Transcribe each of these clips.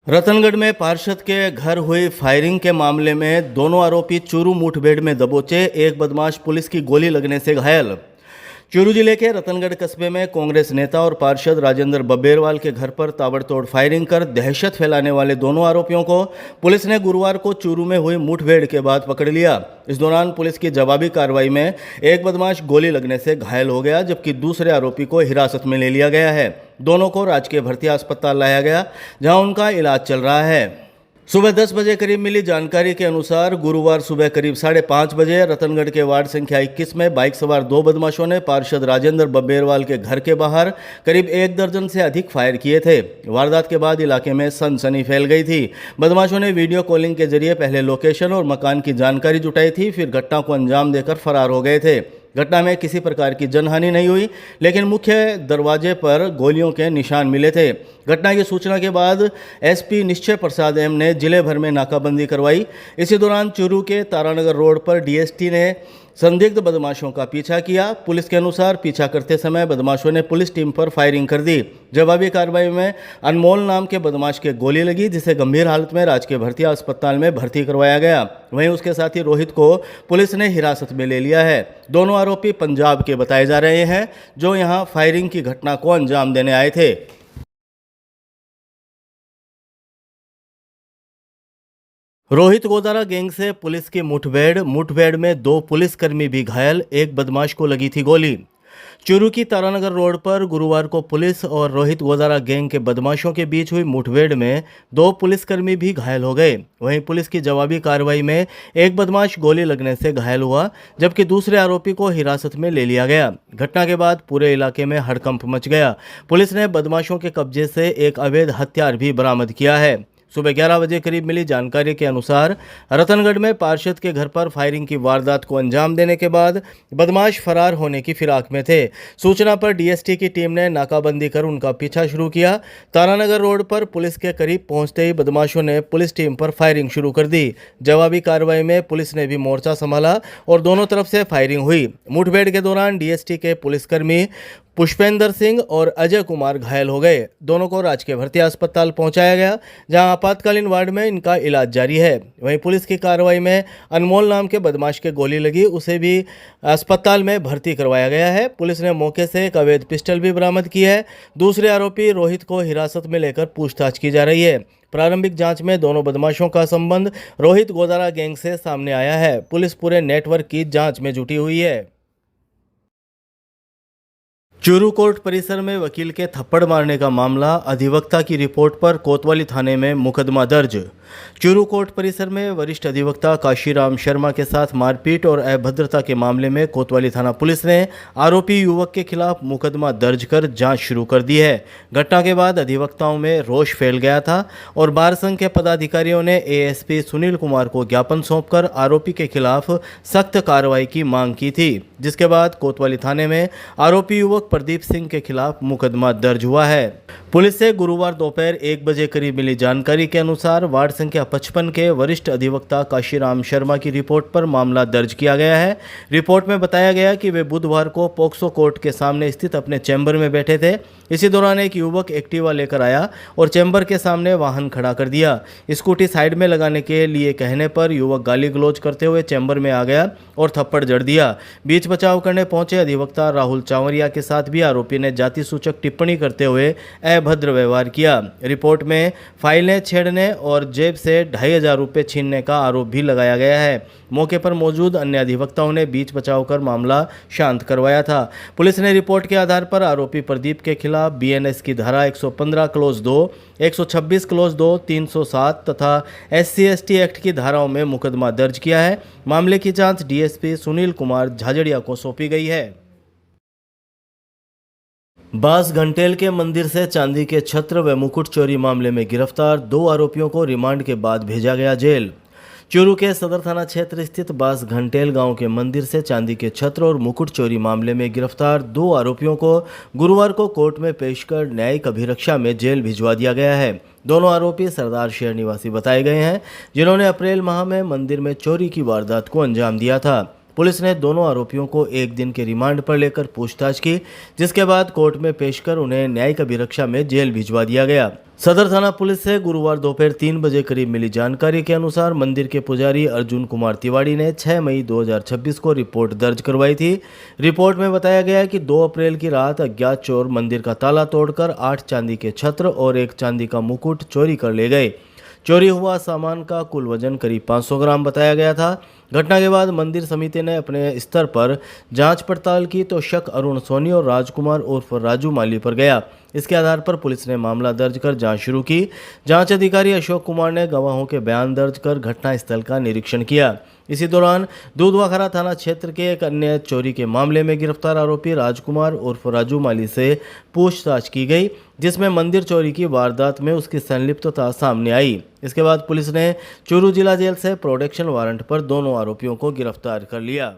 रतनगढ़ में पार्षद के घर हुई फायरिंग के मामले में दोनों आरोपी चूरू मुठभेड़ में दबोचे। एक बदमाश पुलिस की गोली लगने से घायल। चूरू जिले के रतनगढ़ कस्बे में कांग्रेस नेता और पार्षद राजेंद्र बब्बेरवाल के घर पर ताबड़तोड़ फायरिंग कर दहशत फैलाने वाले दोनों आरोपियों को पुलिस ने गुरुवार को चूरू में हुई मुठभेड़ के बाद पकड़ लिया। इस दौरान पुलिस की जवाबी कार्रवाई में एक बदमाश गोली लगने से घायल हो गया, जबकि दूसरे आरोपी को हिरासत में ले लिया गया है। दोनों को राजकीय भर्ती अस्पताल लाया गया, जहां उनका इलाज चल रहा है। सुबह 10 बजे करीब मिली जानकारी के अनुसार गुरुवार सुबह करीब 5:30 बजे रतनगढ़ के वार्ड संख्या 21 में बाइक सवार दो बदमाशों ने पार्षद राजेंद्र बब्बेरवाल के घर के बाहर करीब 1 दर्जन से अधिक फायर किए थे। वारदात के बाद इलाके में सनसनी फैल गई थी। बदमाशों ने वीडियो कॉलिंग के जरिए पहले लोकेशन और मकान की जानकारी जुटाई थी, फिर घटना को अंजाम देकर फरार हो गए थे। घटना में किसी प्रकार की जनहानि नहीं हुई, लेकिन मुख्य दरवाजे पर गोलियों के निशान मिले थे। घटना की सूचना के बाद एसपी निश्चय प्रसाद एम ने जिले भर में नाकाबंदी करवाई। इसी दौरान चूरू के तारानगर रोड पर डीएसटी ने संदिग्ध बदमाशों का पीछा किया। पुलिस के अनुसार पीछा करते समय बदमाशों ने पुलिस टीम पर फायरिंग कर दी। जवाबी कार्रवाई में अनमोल नाम के बदमाश के गोली लगी, जिसे गंभीर हालत में राजकीय भर्ती अस्पताल में भर्ती करवाया गया। वहीं उसके साथी रोहित को पुलिस ने हिरासत में ले लिया है। दोनों आरोपी पंजाब के बताए जा रहे हैं, जो यहां फायरिंग की घटना को अंजाम देने आए थे। रोहित गोदारा गैंग से पुलिस की मुठभेड़ में 2 पुलिसकर्मी भी घायल, एक बदमाश को लगी थी गोली। चूरू की तारानगर रोड पर गुरुवार को पुलिस और रोहित गोदारा गैंग के बदमाशों के बीच हुई मुठभेड़ में 2 पुलिसकर्मी भी घायल हो गए। वहीं पुलिस की जवाबी कार्रवाई में एक बदमाश गोली लगने से घायल हुआ, जबकि दूसरे आरोपी को हिरासत में ले लिया गया। घटना के बाद पूरे इलाके में हड़कंप मच गया। पुलिस ने बदमाशों के कब्जे से एक अवैध हथियार भी बरामद किया है। सुबह 11 बजे करीब मिली जानकारी के अनुसार रतनगढ़ में पार्षद के घर पर फायरिंग की वारदात को अंजाम देने के बाद बदमाश फरार होने की फिराक में थे। सूचना पर डीएसटी की टीम ने नाकाबंदी कर उनका पीछा शुरू किया। तारानगर रोड पर पुलिस के करीब पहुंचते ही बदमाशों ने पुलिस टीम पर फायरिंग शुरू कर दी। जवाबी कार्रवाई में पुलिस ने भी मोर्चा संभाला और दोनों तरफ से फायरिंग हुई। मुठभेड़ के दौरान डीएसटी के पुलिसकर्मी पुष्पेंद्र सिंह और अजय कुमार घायल हो गए। दोनों को राजकीय भर्ती अस्पताल पहुंचाया गया, जहां आपातकालीन वार्ड में इनका इलाज जारी है। वहीं पुलिस की कार्रवाई में अनमोल नाम के बदमाश के गोली लगी, उसे भी अस्पताल में भर्ती करवाया गया है। पुलिस ने मौके से एक अवैध पिस्टल भी बरामद की है। दूसरे आरोपी रोहित को हिरासत में लेकर पूछताछ की जा रही है। प्रारंभिक जांच में दोनों बदमाशों का संबंध रोहित गोदारा गैंग से सामने आया है। पुलिस पूरे नेटवर्क की जांच में जुटी हुई है। चूरू कोर्ट परिसर में वकील के थप्पड़ मारने का मामला, अधिवक्ता की रिपोर्ट पर कोतवाली थाने में मुकदमा दर्ज। चूरू कोर्ट परिसर में वरिष्ठ अधिवक्ता काशीराम शर्मा के साथ मारपीट और अभद्रता के मामले में कोतवाली थाना पुलिस ने आरोपी युवक के खिलाफ मुकदमा दर्ज कर जांच शुरू कर दी है। घटना के बाद अधिवक्ताओं में रोष फैल गया था और बार संघ के पदाधिकारियों ने एएसपी सुनील कुमार को ज्ञापन सौंपकर आरोपी के खिलाफ सख्त कार्रवाई की मांग की थी, जिसके बाद कोतवाली थाने में आरोपी युवक प्रदीप सिंह के खिलाफ मुकदमा दर्ज हुआ है। पुलिस से गुरुवार दोपहर 1 बजे करीब मिली जानकारी के अनुसार वार्ड संख्या 55 के वरिष्ठ अधिवक्ता काशीराम शर्मा की रिपोर्ट पर मामला दर्ज किया गया है। रिपोर्ट में बताया गया कि वे बुधवार को पोक्सो कोर्ट के सामने स्थित अपने चैम्बर में बैठे थे। इसी दौरान एक युवक एक्टिवा लेकर आया और चैम्बर के सामने वाहन खड़ा कर दिया। स्कूटी साइड में लगाने के लिए कहने पर युवक गाली गलौज करते हुए चैम्बर में आ गया और थप्पड़ जड़ दिया। बीच बचाव करने पहुंचे अधिवक्ता राहुल चावरिया के साथ भी आरोपी ने जाति सूचक टिप्पणी करते हुए अभद्र व्यवहार किया। रिपोर्ट में फाइलें छेड़ने और जेब से 2,500 रुपये छीनने का आरोप भी लगाया गया है। मौके पर मौजूद अन्य अधिवक्ताओं ने बीच बचाव कर मामला शांत करवाया था। पुलिस ने रिपोर्ट के आधार पर आरोपी प्रदीप के खिलाफ बीएनएस की धारा 115 क्लोज 2, 126 क्लोज 2, 307 तथा SC/ST एक्ट की धाराओं में मुकदमा दर्ज किया है। मामले की जांच डीएसपी सुनील कुमार झाझड़िया को सौंपी गई है। बास घंटेल के मंदिर से चांदी के छत्र व मुकुट चोरी मामले में गिरफ्तार 2 आरोपियों को रिमांड के बाद भेजा गया जेल। चूरू के सदर थाना क्षेत्र स्थित बास घंटेल गांव के मंदिर से चांदी के छत्र और मुकुट चोरी मामले में गिरफ्तार 2 आरोपियों को गुरुवार को कोर्ट में पेश कर न्यायिक अभिरक्षा में जेल भिजवा दिया गया है। दोनों आरोपी सरदार शहर निवासी बताए गए हैं, जिन्होंने अप्रैल माह में मंदिर में चोरी की वारदात को अंजाम दिया था। पुलिस ने दोनों आरोपियों को 1 दिन के रिमांड पर लेकर पूछताछ की, जिसके बाद कोर्ट में पेश कर उन्हें न्यायिक अभिरक्षा में जेल भिजवा दिया गया। सदर थाना पुलिस से गुरुवार दोपहर 3 बजे करीब मिली जानकारी के अनुसार मंदिर के पुजारी अर्जुन कुमार तिवारी ने 6 मई 2026 को रिपोर्ट दर्ज करवाई थी। रिपोर्ट में बताया गया कि 2 अप्रैल की रात अज्ञात चोर मंदिर का ताला तोड़कर 8 चांदी के छत्र और 1 चांदी का मुकुट चोरी कर ले गए। चोरी हुआ सामान का कुल वजन करीब 500 ग्राम बताया गया था। घटना के बाद मंदिर समिति ने अपने स्तर पर जांच पड़ताल की तो शक अरुण सोनी और राजकुमार उर्फ राजू माली पर गया। इसके आधार पर पुलिस ने मामला दर्ज कर जांच शुरू की। जांच अधिकारी अशोक कुमार ने गवाहों के बयान दर्ज कर घटनास्थल का निरीक्षण किया। इसी दौरान दूधवाखरा थाना क्षेत्र के एक अन्य चोरी के मामले में गिरफ्तार आरोपी राजकुमार उर्फ राजू माली से पूछताछ की गई, जिसमें मंदिर चोरी की वारदात में उसकी संलिप्तता सामने आई। इसके बाद पुलिस ने चूरू जिला जेल से प्रोटेक्शन वारंट पर दोनों आरोपियों को गिरफ्तार कर लिया।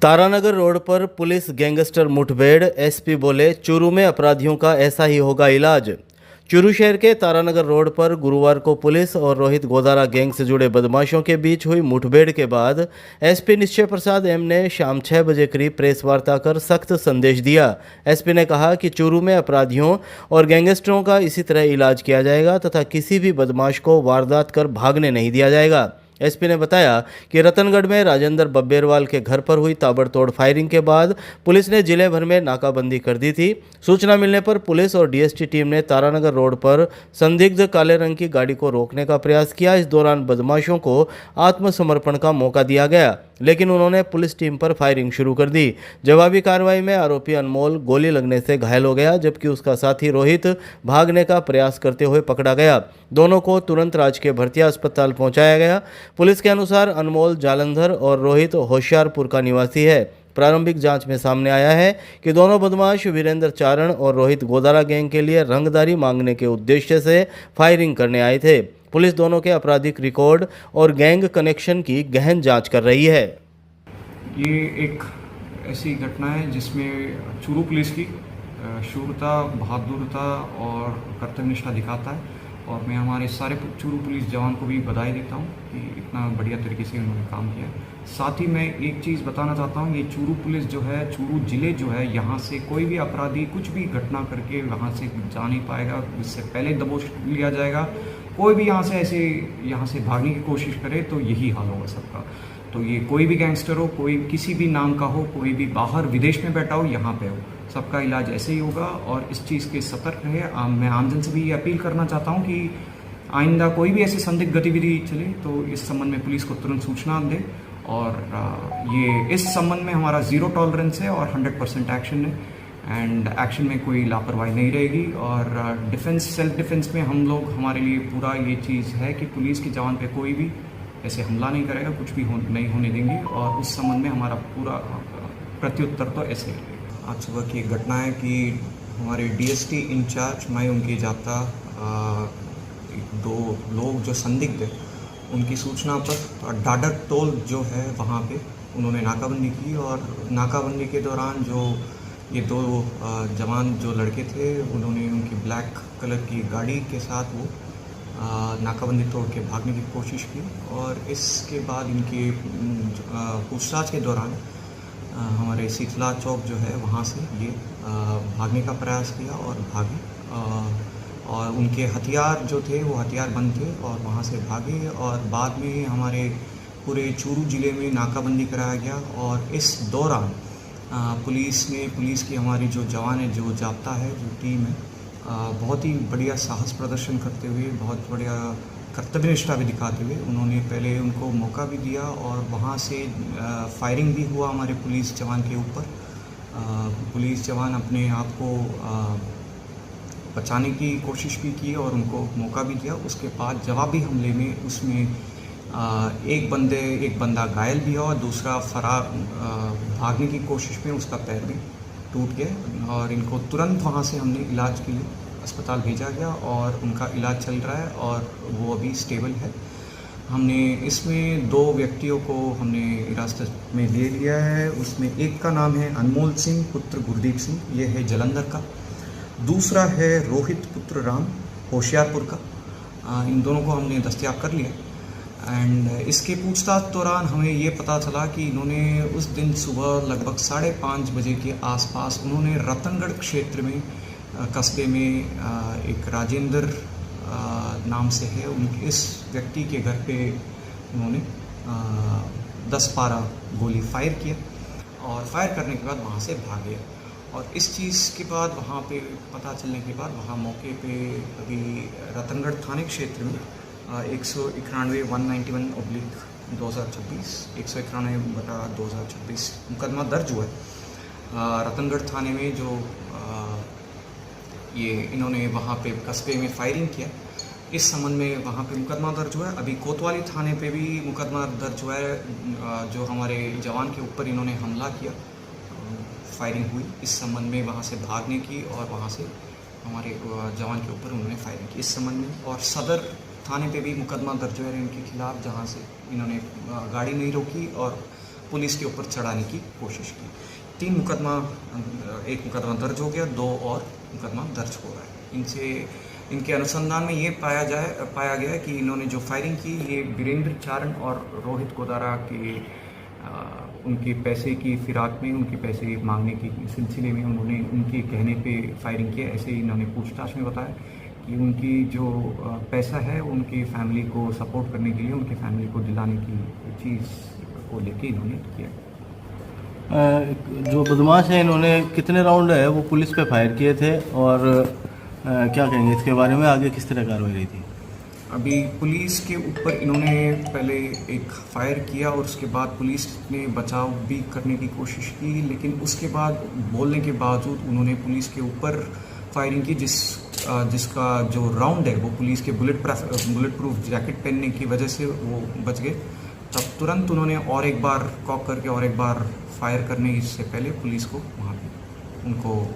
तारानगर रोड पर पुलिस गैंगस्टर मुठभेड़, एसपी बोले चूरू में अपराधियों का ऐसा ही होगा इलाज। चूरू शहर के तारानगर रोड पर गुरुवार को पुलिस और रोहित गोदारा गैंग से जुड़े बदमाशों के बीच हुई मुठभेड़ के बाद एसपी निश्चय प्रसाद एम ने शाम 6 बजे करीब प्रेस वार्ता कर सख्त संदेश दिया। एसपी ने कहा कि चूरू में अपराधियों और गैंगस्टरों का इसी तरह इलाज किया जाएगा तथा किसी भी बदमाश को वारदात कर भागने नहीं दिया जाएगा। एसपी ने बताया कि रतनगढ़ में राजेंद्र बब्बेरवाल के घर पर हुई ताबड़तोड़ फायरिंग के बाद पुलिस ने जिले भर में नाकाबंदी कर दी थी। सूचना मिलने पर पुलिस और डीएसटी टीम ने तारानगर रोड पर संदिग्ध काले रंग की गाड़ी को रोकने का प्रयास किया। इस दौरान बदमाशों को आत्मसमर्पण का मौका दिया गया, लेकिन उन्होंने पुलिस टीम पर फायरिंग शुरू कर दी। जवाबी कार्रवाई में आरोपी अनमोल गोली लगने से घायल हो गया, जबकि उसका साथी रोहित भागने का प्रयास करते हुए पकड़ा गया। दोनों को तुरंत राजकीय भर्तिया अस्पताल पहुंचाया गया। पुलिस के अनुसार अनमोल जालंधर और रोहित होशियारपुर का निवासी है। प्रारंभिक जांच में सामने आया है कि दोनों बदमाश वीरेंद्र चारण और रोहित गोदारा गैंग के लिए रंगदारी मांगने के उद्देश्य से फायरिंग करने आए थे। पुलिस दोनों के आपराधिक रिकॉर्ड और गैंग कनेक्शन की गहन जांच कर रही है। ये एक ऐसी घटना है जिसमें चूरू पुलिस की शूरता, बहादुरता और कर्तव्यनिष्ठा दिखाता है, और मैं हमारे सारे चूरू पुलिस जवान को भी बधाई देता हूँ कि इतना बढ़िया तरीके से उन्होंने काम किया है। साथ ही मैं एक चीज़ बताना चाहता हूँ, ये चूरू पुलिस जो है, चूरू जिले जो है, यहाँ से कोई भी अपराधी कुछ भी घटना करके वहाँ से जा नहीं पाएगा। इससे पहले दबोच लिया जाएगा। कोई भी यहाँ से भागने की कोशिश करे तो यही हाल होगा सबका। तो ये कोई भी गैंगस्टर हो, कोई किसी भी नाम का हो, कोई भी बाहर विदेश में बैठा हो, यहाँ पे हो, सबका इलाज ऐसे ही होगा। और इस चीज़ के सतर्क रहे। मैं आमजन से भी ये अपील करना चाहता हूँ कि आइंदा कोई भी ऐसी संदिग्ध गतिविधि चले तो इस संबंध में पुलिस को तुरंत सूचना दे। और ये इस संबंध में हमारा 0 टॉलरेंस है और 100% एक्शन है, एंड एक्शन में कोई लापरवाही नहीं रहेगी। और डिफेंस, सेल्फ डिफेंस में हम लोग, हमारे लिए पूरा ये चीज़ है कि पुलिस के जवान पे कोई भी ऐसे हमला नहीं करेगा, कुछ भी नहीं होने देंगे। और उस संबंध में हमारा पूरा प्रत्युत्तर तो ऐसे ही। आज सुबह की एक घटना है कि हमारे डीएसटी इंचार्ज, मैं उनकी जाता 2 लोग जो संदिग्ध है, उनकी सूचना पर डाडर टोल जो है वहाँ पे उन्होंने नाकाबंदी की। और नाकाबंदी के दौरान जो ये 2 जवान जो लड़के थे, उन्होंने उनकी ब्लैक कलर की गाड़ी के साथ वो नाकाबंदी तोड़ के भागने की कोशिश की। और इसके बाद इनकी पूछताछ के दौरान हमारे शीतला चौक जो है वहाँ से ये भागने का प्रयास किया और भागे। और उनके हथियार जो थे वो हथियारबंद थे और वहाँ से भागे। और बाद में हमारे पूरे चूरू ज़िले में नाकाबंदी कराया गया। और इस दौरान पुलिस की हमारी जो जवान है, जो जाब्ता है, जो टीम है, बहुत ही बढ़िया साहस प्रदर्शन करते हुए, बहुत बढ़िया कर्तव्यनिष्ठा भी दिखाते हुए उन्होंने पहले उनको मौका भी दिया और वहाँ से फायरिंग भी हुआ हमारे पुलिस जवान के ऊपर। पुलिस जवान अपने आप को बचाने की कोशिश भी की और उनको मौका भी दिया। उसके बाद जवाबी हमले में उसमें एक बंदा घायल भी हुआ और दूसरा फरार भागने की कोशिश में उसका पैर भी टूट गया। और इनको तुरंत वहाँ से हमने इलाज के लिए अस्पताल भेजा गया और उनका इलाज चल रहा है और वो अभी स्टेबल है। हमने इसमें 2 व्यक्तियों को हमने हिरासत में ले लिया है। उसमें एक का नाम है अनमोल सिंह पुत्र गुरदीप सिंह, ये है जलंधर का। दूसरा है रोहित पुत्र राम, होशियारपुर का। इन दोनों को हमने दस्तयाब कर लिया। एंड इसके पूछताछ दौरान हमें ये पता चला कि इन्होंने उस दिन सुबह लगभग 5:30 बजे के आसपास उन्होंने रतनगढ़ क्षेत्र में कस्बे में एक राजेंद्र नाम से है उनके इस व्यक्ति के घर पे उन्होंने 10-12 गोली फायर किया और फायर करने के बाद वहाँ से भागे। और इस चीज़ के बाद वहाँ पे पता चलने के बाद वहाँ मौके पे अभी रतनगढ़ थाने क्षेत्र में 191/2026 191/2026 मुकदमा दर्ज हुआ है। रतनगढ़ थाने में जो ये इन्होंने वहाँ पे कस्बे में फायरिंग किया, इस संबंध में वहाँ पे मुकदमा दर्ज हुआ है। अभी कोतवाली थाने पे भी मुकदमा दर्ज हुआ है, जो हमारे जवान के ऊपर इन्होंने हमला किया, फायरिंग हुई, इस संबंध में वहाँ से भागने की और वहाँ से हमारे जवान के ऊपर उन्होंने फायरिंग की इस संबंध में। और सदर थाने पे भी मुकदमा दर्ज हुआ है इनके खिलाफ, जहाँ से इन्होंने गाड़ी नहीं रोकी और पुलिस के ऊपर चढ़ाने की कोशिश की। 3 मुकदमा, एक मुकदमा दर्ज हो गया, 2 और मुकदमा दर्ज हो रहा है। इनके अनुसंधान में ये पाया गया है कि इन्होंने जो फायरिंग की ये वीरेंद्र चारण और रोहित गोदारा के उनके पैसे की फिराक में, उनके पैसे मांगने के सिलसिले में उन्होंने उनके कहने पे फायरिंग किया, ऐसे इन्होंने पूछताछ में बताया कि उनकी जो पैसा है उनकी फैमिली को सपोर्ट करने के लिए, उनके फैमिली को दिलाने की चीज़ को लेके इन्होंने किया। जो बदमाश हैं इन्होंने कितने राउंड है वो पुलिस पे फायर किए थे और क्या कहेंगे इसके बारे में, आगे किस तरह कार्रवाई रही थी? अभी पुलिस के ऊपर इन्होंने पहले एक फायर किया और उसके बाद पुलिस ने बचाव भी करने की कोशिश की, लेकिन उसके बाद बोलने के बावजूद उन्होंने पुलिस के ऊपर फायरिंग की, जिसका जो राउंड है वो पुलिस के बुलेट प्रूफ जैकेट पहनने की वजह से वो बच गए। तब तुरंत उन्होंने और एक बार कॉक करके और एक बार फायर करने से पहले पुलिस को वहाँ पे उनको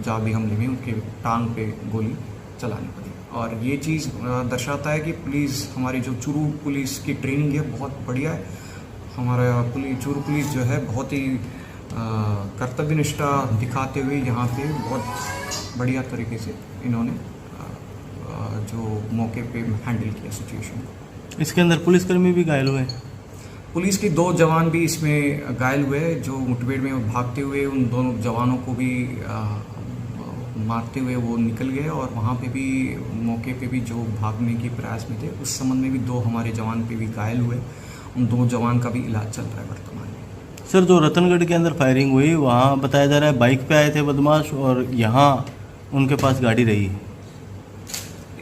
जावी हमले में उनके टांग पे गोली चलानी पड़ी। और ये चीज़ दर्शाता है कि पुलिस, हमारी जो चूरू पुलिस की ट्रेनिंग है बहुत बढ़िया है। हमारा चूरू पुलिस जो है बहुत ही कर्तव्यनिष्ठा दिखाते हुए यहाँ पे बहुत बढ़िया तरीके से इन्होंने जो मौके पे हैंडल किया सिचुएशन। इसके अंदर पुलिसकर्मी भी घायल हुए? पुलिस के 2 जवान भी इसमें घायल हुए, जो मुठभेड़ में भागते हुए उन दोनों जवानों को भी मारते हुए वो निकल गए। और वहाँ पे भी मौके पे भी जो भागने के प्रयास में थे, उस संबंध में भी 2 हमारे जवान पे भी घायल हुए। उन 2 जवान का भी इलाज चल रहा है वर्तमान में। सर, जो रतनगढ़ के अंदर फायरिंग हुई वहाँ बताया जा रहा है बाइक पे आए थे बदमाश और यहाँ उनके पास गाड़ी रही।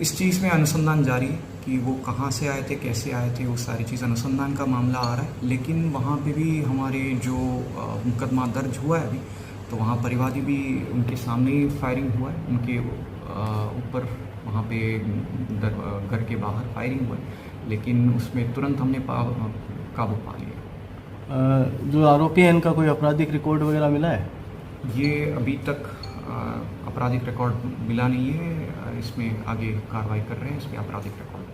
इस चीज़ में अनुसंधान जारी है कि वो कहाँ से आए थे, कैसे आए थे, वो सारी चीज़ अनुसंधान का मामला आ रहा है। लेकिन वहाँ पे भी हमारे जो मुकदमा दर्ज हुआ है अभी, तो वहाँ परिवादी भी उनके सामने ही फायरिंग हुआ है, उनके ऊपर वहाँ पे घर के बाहर फायरिंग हुआ है, लेकिन उसमें तुरंत हमने काबू पा लिया। जो आरोपी है इनका कोई आपराधिक रिकॉर्ड वगैरह मिला है? ये अभी तक आपराधिक रिकॉर्ड मिला नहीं है, इसमें आगे कार्रवाई कर रहे हैं, इस पर आपराधिक रिकॉर्ड